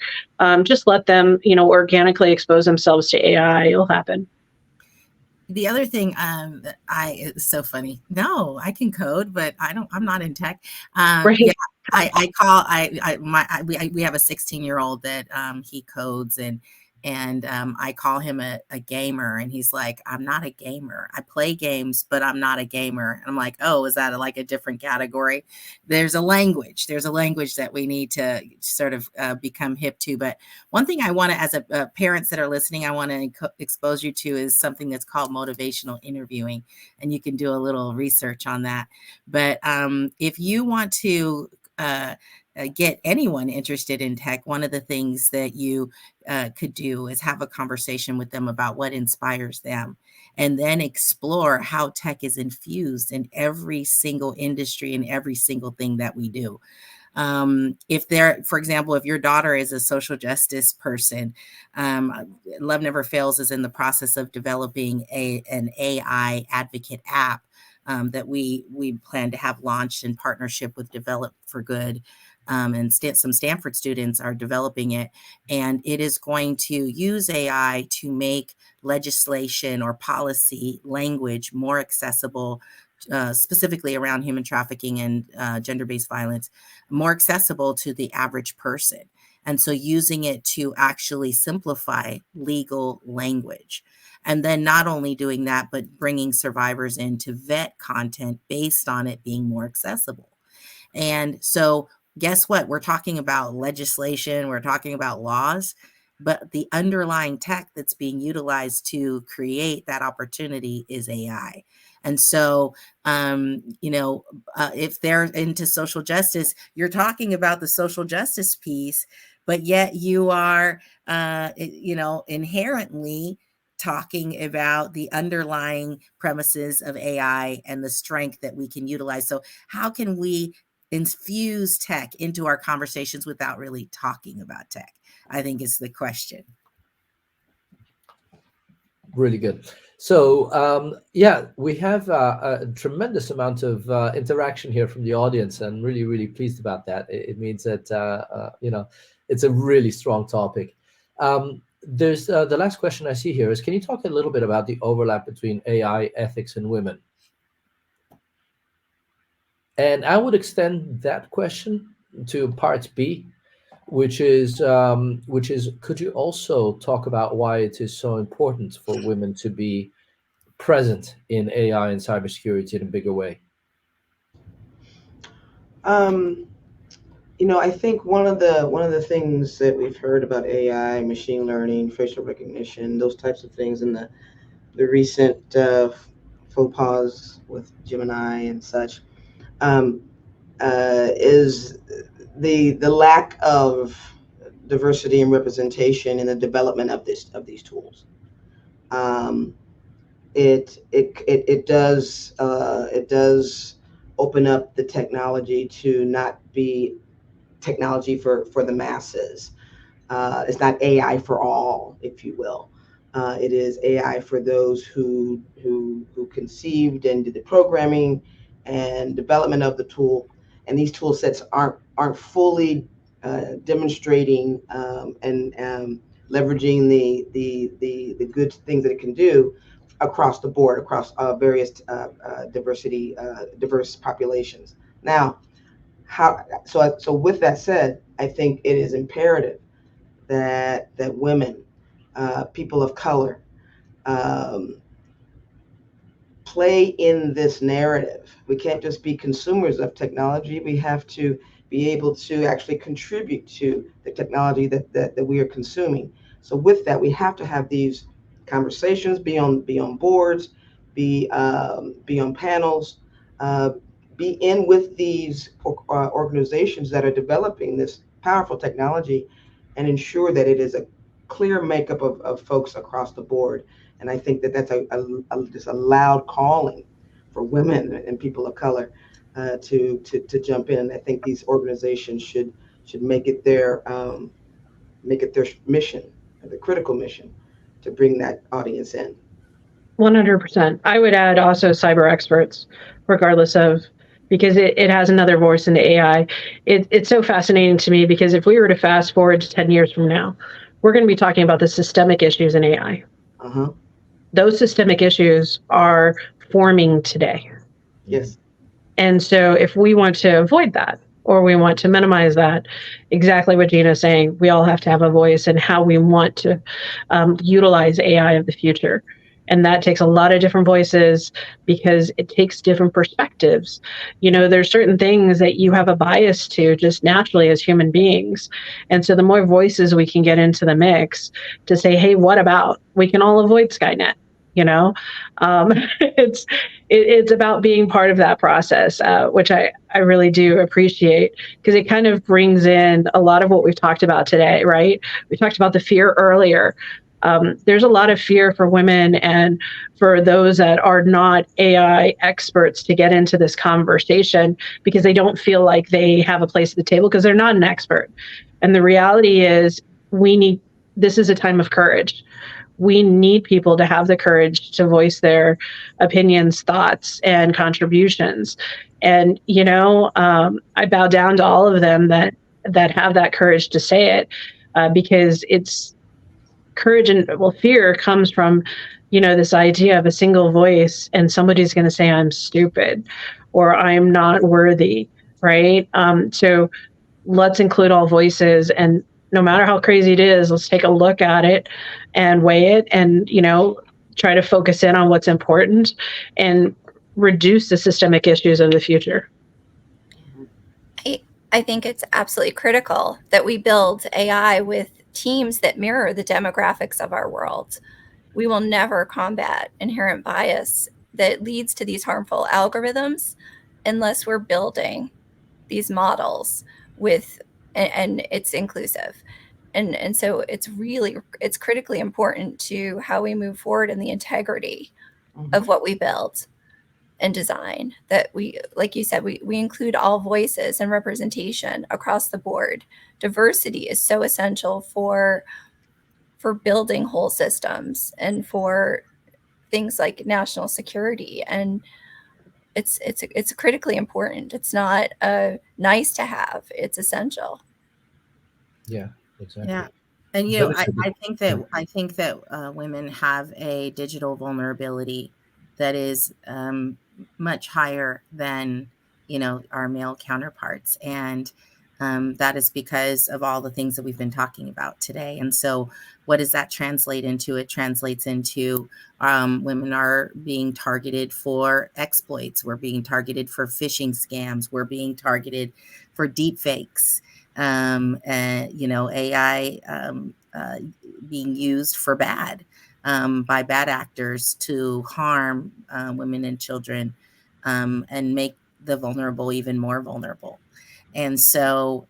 Just let them, organically expose themselves to AI. It'll happen. The other thing that it's so funny. No, I can code, but I'm not in tech. Right. Yeah, we have a 16-year-old that he codes, and I call him a gamer, and he's like, I'm not a gamer. I play games, but I'm not a gamer. And I'm like, oh, is that like a different category? There's a language that we need to sort of become hip to. But one thing I want to, as a parents that are listening, I want to expose you to is something that's called motivational interviewing, and you can do a little research on that. But if you want to get anyone interested in tech, one of the things that you could do is have a conversation with them about what inspires them, and then explore how tech is infused in every single industry and every single thing that we do. For example, if your daughter is a social justice person, Love Never Fails is in the process of developing an AI advocate app that we plan to have launched in partnership with Develop for Good. And some Stanford students are developing it. And it is going to use AI to make legislation or policy language more accessible, specifically around human trafficking and gender-based violence, more accessible to the average person. And so using it to actually simplify legal language. And then not only doing that, but bringing survivors in to vet content based on it being more accessible. And so guess what? We're talking about legislation, we're talking about laws, but the underlying tech that's being utilized to create that opportunity is AI. And so, if they're into social justice, you're talking about the social justice piece, but yet you are, inherently talking about the underlying premises of AI and the strength that we can utilize. So how can we infuse tech into our conversations without really talking about tech, I think is the question. Really good. So we have a tremendous amount of interaction here from the audience, and really, really pleased about that. It means that it's a really strong topic. There's the last question I see here is, can you talk a little bit about the overlap between AI, ethics, and women? And I would extend that question to part B, which is, could you also talk about why it is so important for women to be present in AI and cybersecurity in a bigger way? I think one of the things that we've heard about AI, machine learning, facial recognition, those types of things, in the recent faux pas with Gemini and such, is the lack of diversity and representation in the development of these tools. It does open up the technology to not be technology for the masses. It's not AI for all, if you will. It is AI for those who conceived and did the programming and development of the tool. And these tool sets aren't fully demonstrating and leveraging the good things that it can do across the board, across various diverse populations. Now, so with that said, I think it is imperative that women, people of color, play in this narrative. We can't just be consumers of technology. We have to be able to actually contribute to the technology that we are consuming. So with that, we have to have these conversations, be on boards, be on panels, be in with these organizations that are developing this powerful technology, and ensure that it is a clear makeup of folks across the board. And I think that that's just a loud calling for women and people of color to jump in. I think these organizations should make it their mission, the critical mission, to bring that audience in. 100%. I would add also cyber experts, regardless of, because it has another voice in the AI. It's so fascinating to me, because if we were to fast forward to 10 years from now, we're going to be talking about the systemic issues in AI. Uh-huh. Those systemic issues are forming today. Yes. And so if we want to avoid that, or we want to minimize that, exactly what Gina's saying, we all have to have a voice in how we want to utilize AI of the future. And that takes a lot of different voices, because it takes different perspectives. You know, there's certain things that you have a bias to just naturally as human beings. And so the more voices we can get into the mix to say, hey, what about, we can all avoid Skynet, you know? It's about being part of that process, which I really do appreciate, because it kind of brings in a lot of what we've talked about today, right? We talked about the fear earlier. There's a lot of fear for women and for those that are not AI experts to get into this conversation, because they don't feel like they have a place at the table because they're not an expert. And the reality is, this is a time of courage. We need people to have the courage to voice their opinions, thoughts, and contributions. And, you know, I bow down to all of them that have that courage to say it, because it's courage. And well, fear comes from, you know, this idea of a single voice and somebody's going to say I'm stupid or I'm not worthy, right? So let's include all voices, and no matter how crazy it is, let's take a look at it and weigh it, and, you know, try to focus in on what's important and reduce the systemic issues of the future. I think it's absolutely critical that we build AI with teams that mirror the demographics of our world. We will never combat inherent bias that leads to these harmful algorithms unless we're building these models with, and it's inclusive. And so it's critically important to how we move forward in the integrity of what we build and design, that we, like you said, we include all voices and representation across the board. Diversity is so essential for building whole systems and for things like national security. And it's critically important. It's not a nice to have, it's essential. Yeah, exactly. Yeah. And, you know, I think that women have a digital vulnerability that is much higher than, you know, our male counterparts. And that is because of all the things that we've been talking about today. And so what does that translate into? It translates into women are being targeted for exploits. We're being targeted for phishing scams. We're being targeted for deep fakes. You know, AI being used for bad by bad actors to harm women and children and make the vulnerable even more vulnerable. And so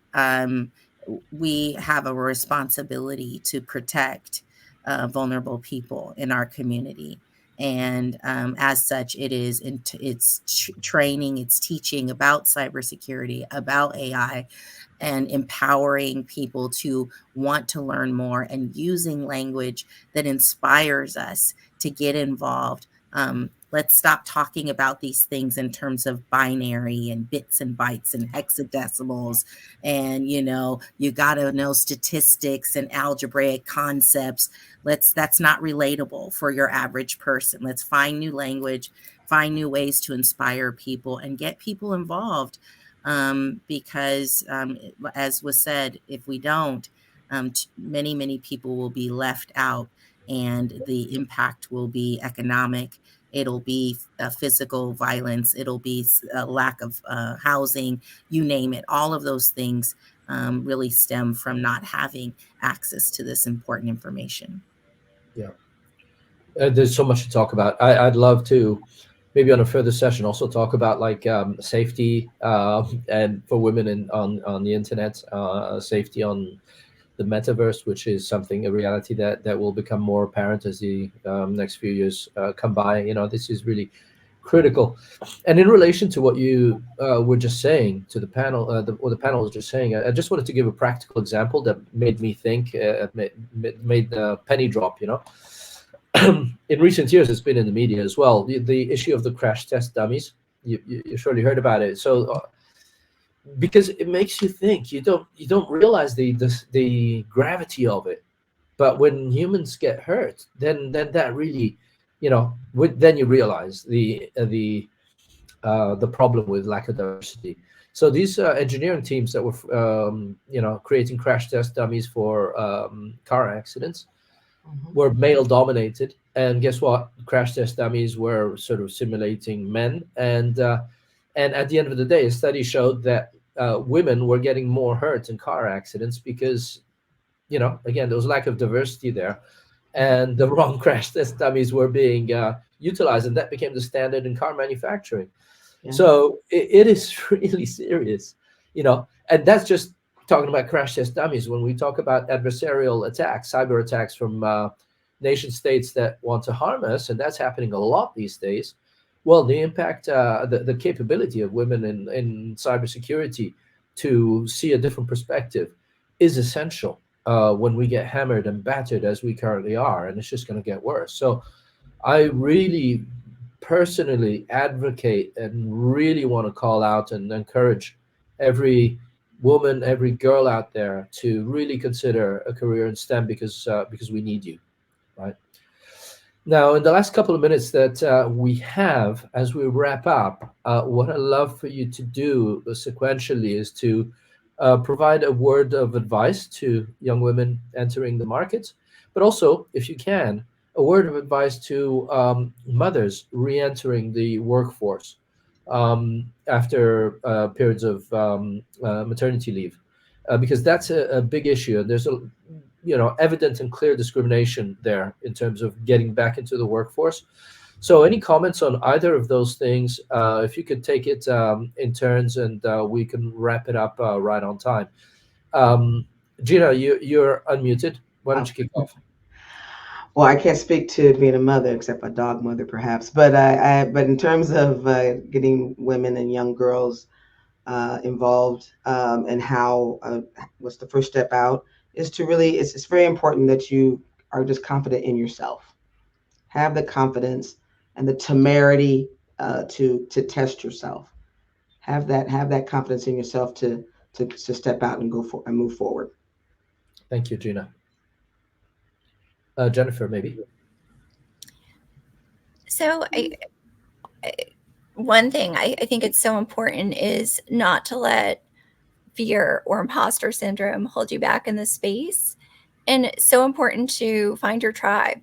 we have a responsibility to protect vulnerable people in our community. And as such, it's training, it's teaching about cybersecurity, about AI, and empowering people to want to learn more and using language that inspires us to get involved. Let's stop talking about these things in terms of binary and bits and bytes and hexadecimals. And, you know, you got to know statistics and algebraic concepts. That's not relatable for your average person. Let's find new language, find new ways to inspire people and get people involved. Because as was said, if we don't, many people will be left out, and the impact will be economic, it'll be physical violence, it'll be a lack of housing, you name it. All of those things really stem from not having access to this important information. Yeah. There's so much to talk about. I'd love to maybe on a further session also talk about like safety and for women on the internet, safety on the metaverse, which is something, a reality that will become more apparent as the next few years come by. This is really critical. And in relation to what you were just saying to the panel, what the panel was just saying, I just wanted to give a practical example that made me think, made the penny drop. In recent years, it's been in the media as well. The issue of the crash test dummies. You surely heard about it. So because it makes you think, you don't realize the gravity of it. But when humans get hurt, then that really, then you realize the problem with lack of diversity. So these engineering teams that were creating crash test dummies for car accidents were male dominated, and guess what? Crash test dummies were sort of simulating men, and at the end of the day, a study showed that women were getting more hurt in car accidents because, again, there was lack of diversity there, and the wrong crash test dummies were being utilized, and that became the standard in car manufacturing. Yeah. So it is really serious, and that's just talking about crash test dummies. When we talk about adversarial attacks, cyber attacks from nation states that want to harm us, and that's happening a lot these days. Well, the impact, the capability of women in cybersecurity to see a different perspective is essential when we get hammered and battered as we currently are, and it's just going to get worse. So I really personally advocate and really want to call out and encourage every woman, every girl out there to really consider a career in STEM because we need you, right? Now, in the last couple of minutes that we have, as we wrap up, what I'd love for you to do sequentially is to provide a word of advice to young women entering the market, but also, if you can, a word of advice to mothers re-entering the workforce after periods of maternity leave, because that's a big issue. And there's evident and clear discrimination there in terms of getting back into the workforce. So any comments on either of those things, if you could take it in turns, and we can wrap it up right on time. Gina, you're unmuted. Why don't you kick off? Well, I can't speak to being a mother, except a dog mother, perhaps. But but in terms of getting women and young girls involved, and how what's the first step out, is to really, it's very important that you are just confident in yourself. Have the confidence and the temerity to test yourself. Have that confidence in yourself to step out and and move forward. Thank you, Gina. Jennifer, maybe. So one thing I think it's so important is not to let fear or imposter syndrome hold you back in this space. And it's so important to find your tribe.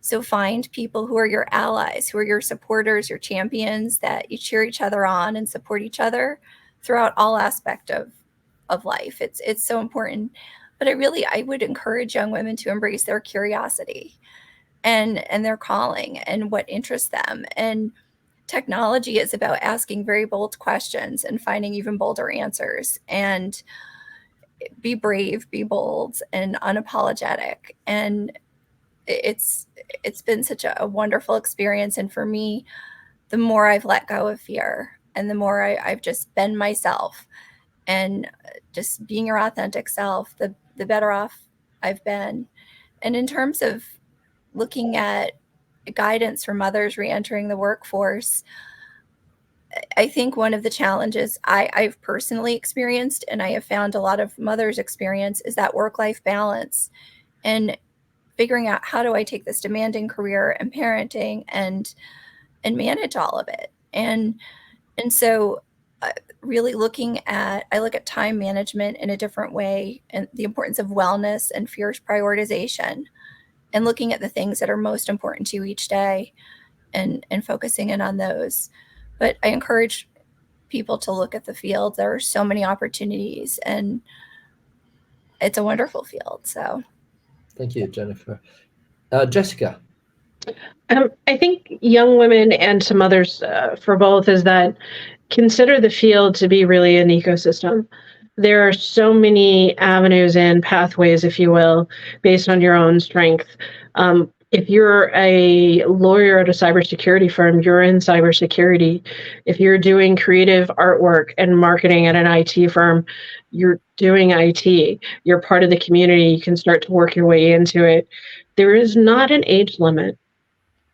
So find people who are your allies, who are your supporters, your champions, that you cheer each other on and support each other throughout all aspect of life. It's so important. But I would encourage young women to embrace their curiosity and their calling and what interests them. And technology is about asking very bold questions and finding even bolder answers. And be brave, be bold, and unapologetic. And it's been such a wonderful experience. And for me, the more I've let go of fear and the more I've just been myself and just being your authentic self, the better off I've been. And in terms of looking at guidance for mothers re-entering the workforce, I think one of the challenges I've personally experienced, and I have found a lot of mothers experience, is that work-life balance and figuring out, how do I take this demanding career and parenting and manage all of it? And so really I look at time management in a different way, and the importance of wellness and fierce prioritization, and looking at the things that are most important to you each day. and focusing in on those. But I encourage people to look at the field. There are so many opportunities, and it's a wonderful field. So Thank you, Jennifer. Jessica. I think young women and some others for both is that consider the field to be really an ecosystem. There are so many avenues and pathways, if you will, based on your own strength. If you're a lawyer at a cybersecurity firm, you're in cybersecurity. If you're doing creative artwork and marketing at an IT firm, you're doing IT. You're part of the community. You can start to work your way into it. There is not an age limit.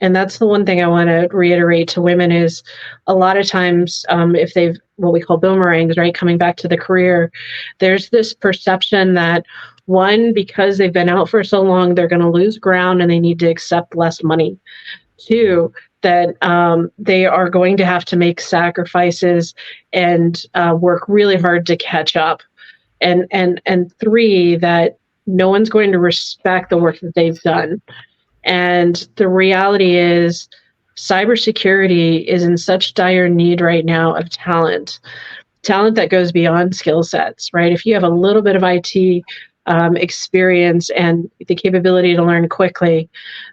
And that's the one thing I want to reiterate to women is a lot of times if they've what we call boomerangs, right, coming back to the career, there's this perception that one, because they've been out for so long, they're going to lose ground and they need to accept less money. Two, that they are going to have to make sacrifices and work really hard to catch up. And three, that no one's going to respect the work that they've done. And the reality is cybersecurity is in such dire need right now of talent that goes beyond skill sets, right? If you have a little bit of IT experience and the capability to learn quickly,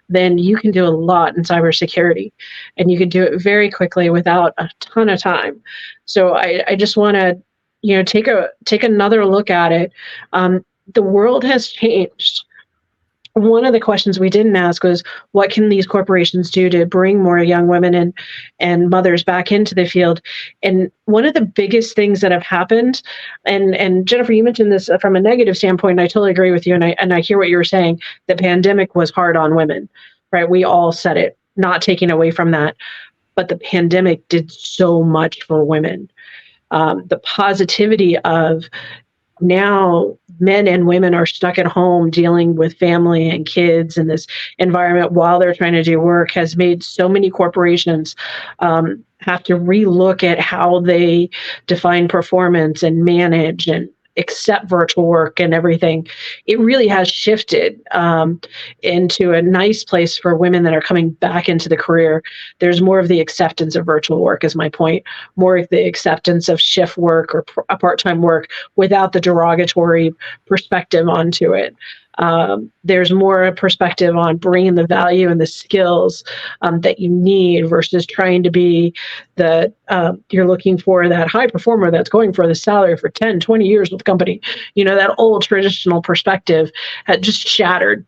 then you can do a lot in cybersecurity, and you can do it very quickly without a ton of time. So I just want to, take another look at it. The world has changed. One of the questions we didn't ask was, what can these corporations do to bring more young women and mothers back into the field? And one of the biggest things that have happened, and Jennifer, you mentioned this from a negative standpoint, and I totally agree with you, and I hear what you were saying, the pandemic was hard on women, right? We all said it, not taking away from that. But the pandemic did so much for women. The positivity of now men and women are stuck at home dealing with family and kids in this environment while they're trying to do work has made so many corporations have to relook at how they define performance and manage and accept virtual work and everything. It really has shifted into a nice place for women that are coming back into the career. There's more of the acceptance of virtual work is my point, more of the acceptance of shift work or part-time work without the derogatory perspective onto it. There's more perspective on bringing the value and the skills that you need versus trying to be you're looking for that high performer that's going for the salary for 10, 20 years with the company. That old traditional perspective had just shattered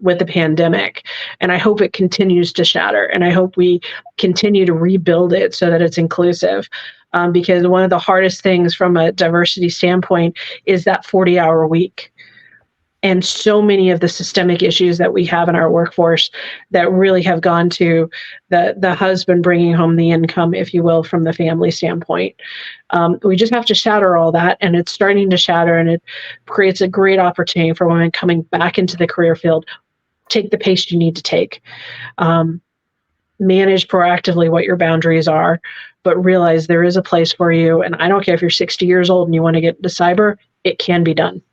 with the pandemic. And I hope it continues to shatter. And I hope we continue to rebuild it so that it's inclusive. Because one of the hardest things from a diversity standpoint is that 40-hour week. And so many of the systemic issues that we have in our workforce that really have gone to the husband bringing home the income, if you will, from the family standpoint. We just have to shatter all that, and it's starting to shatter, and it creates a great opportunity for women coming back into the career field. Take the pace you need to take. Manage proactively what your boundaries are, but realize there is a place for you. And I don't care if you're 60 years old and you want to get into cyber, it can be done.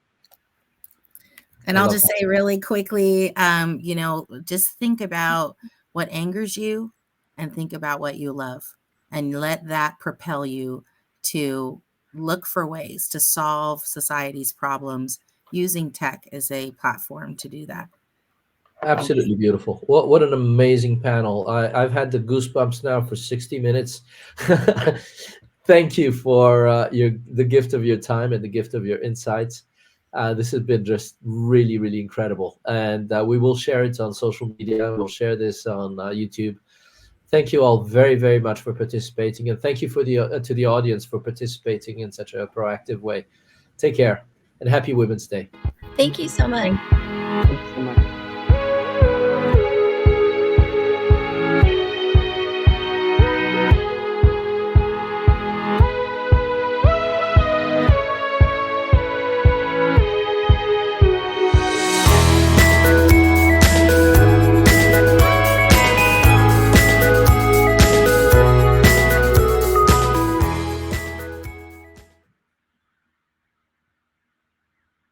And I'll just say really quickly, just think about what angers you and think about what you love, and let that propel you to look for ways to solve society's problems using tech as a platform to do that. Absolutely beautiful. What an amazing panel. I've had the goosebumps now for 60 minutes. Thank you for the gift of your time and the gift of your insights. This has been just really, really incredible. And we will share it on social media. We'll share this on YouTube. Thank you all very, very much for participating. And thank you for to the audience for participating in such a proactive way. Take care and happy Women's Day. Thank you so much. Thank you so much.